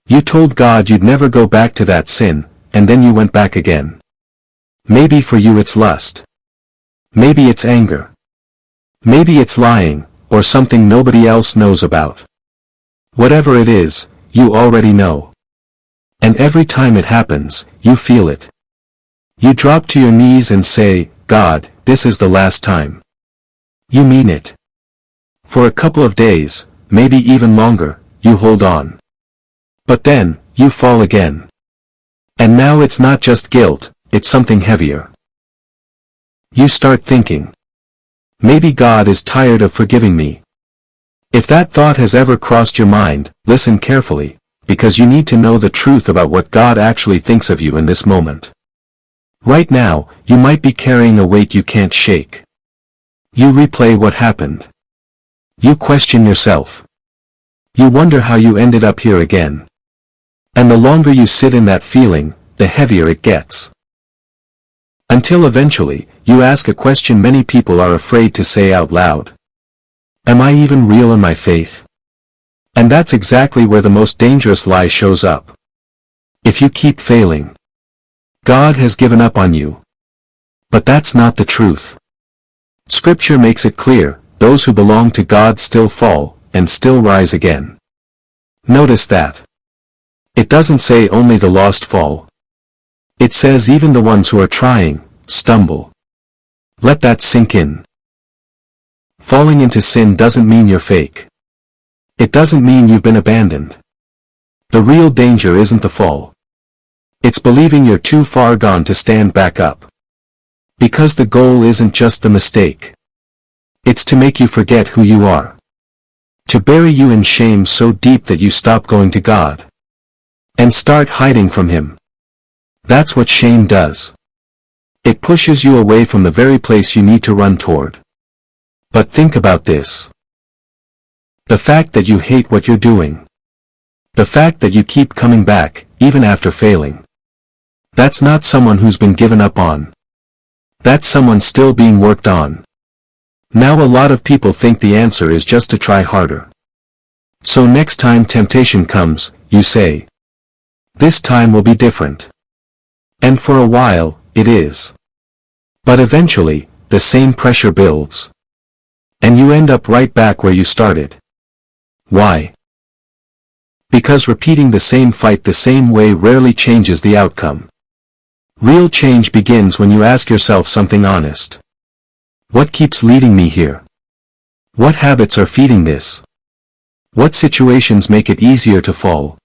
You told God you'd never go back to that sin, and then you went back again. Maybe for you it's lust. Maybe it's anger. Maybe it's lying, or something nobody else knows about. Whatever it is, you already know. And every time it happens, you feel it. You drop to your knees and say, God, this is the last time. You mean it. For a couple of days, maybe even longer, you hold on. But then, you fall again. And now it's not just guilt, it's something heavier. You start thinking. Maybe God is tired of forgiving me. If that thought has ever crossed your mind, listen carefully, because you need to know the truth about what God actually thinks of you in this moment. Right now, you might be carrying a weight you can't shake. You replay what happened. You question yourself. You wonder how you ended up here again. And the longer you sit in that feeling, the heavier it gets. Until eventually, you ask a question many people are afraid to say out loud. Am I even real in my faith? And that's exactly where the most dangerous lie shows up. If you keep failing, God has given up on you. But that's not the truth. Scripture makes it clear, those who belong to God still fall, and still rise again. Notice that. It doesn't say only the lost fall. It says even the ones who are trying, stumble. Let that sink in. Falling into sin doesn't mean you're fake. It doesn't mean you've been abandoned. The real danger isn't the fall. It's believing you're too far gone to stand back up. Because the goal isn't just the mistake. It's to make you forget who you are. To bury you in shame so deep that you stop going to God. And start hiding from Him. That's what shame does. It pushes you away from the very place you need to run toward. But think about this. The fact that you hate what you're doing. The fact that you keep coming back, even after failing. That's not someone who's been given up on. That's someone still being worked on. Now a lot of people think the answer is just to try harder. So next time temptation comes, you say, this time will be different. And for a while, it is. But eventually, the same pressure builds. And you end up right back where you started. Why? Because repeating the same fight the same way rarely changes the outcome. Real change begins when you ask yourself something honest. What keeps leading me here? What habits are feeding this? What situations make it easier to fall?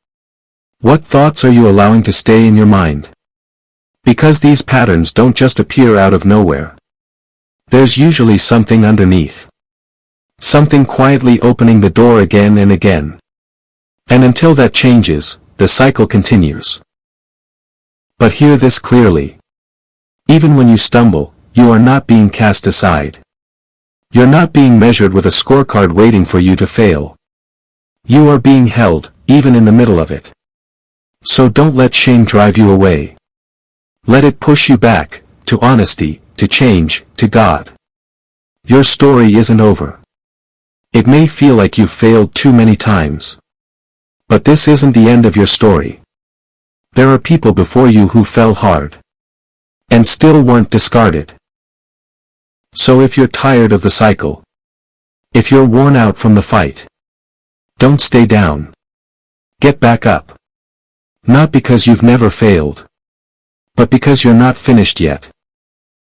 What thoughts are you allowing to stay in your mind? Because these patterns don't just appear out of nowhere. There's usually something underneath. Something quietly opening the door again and again. And until that changes, the cycle continues. But hear this clearly. Even when you stumble, you are not being cast aside. You're not being measured with a scorecard waiting for you to fail. You are being held, even in the middle of it. So don't let shame drive you away. Let it push you back, to honesty, to change, to God. Your story isn't over. It may feel like you've failed too many times. But this isn't the end of your story. There are people before you who fell hard. And still weren't discarded. So if you're tired of the cycle, if you're worn out from the fight, don't stay down. Get back up. Not because you've never failed, but because you're not finished yet.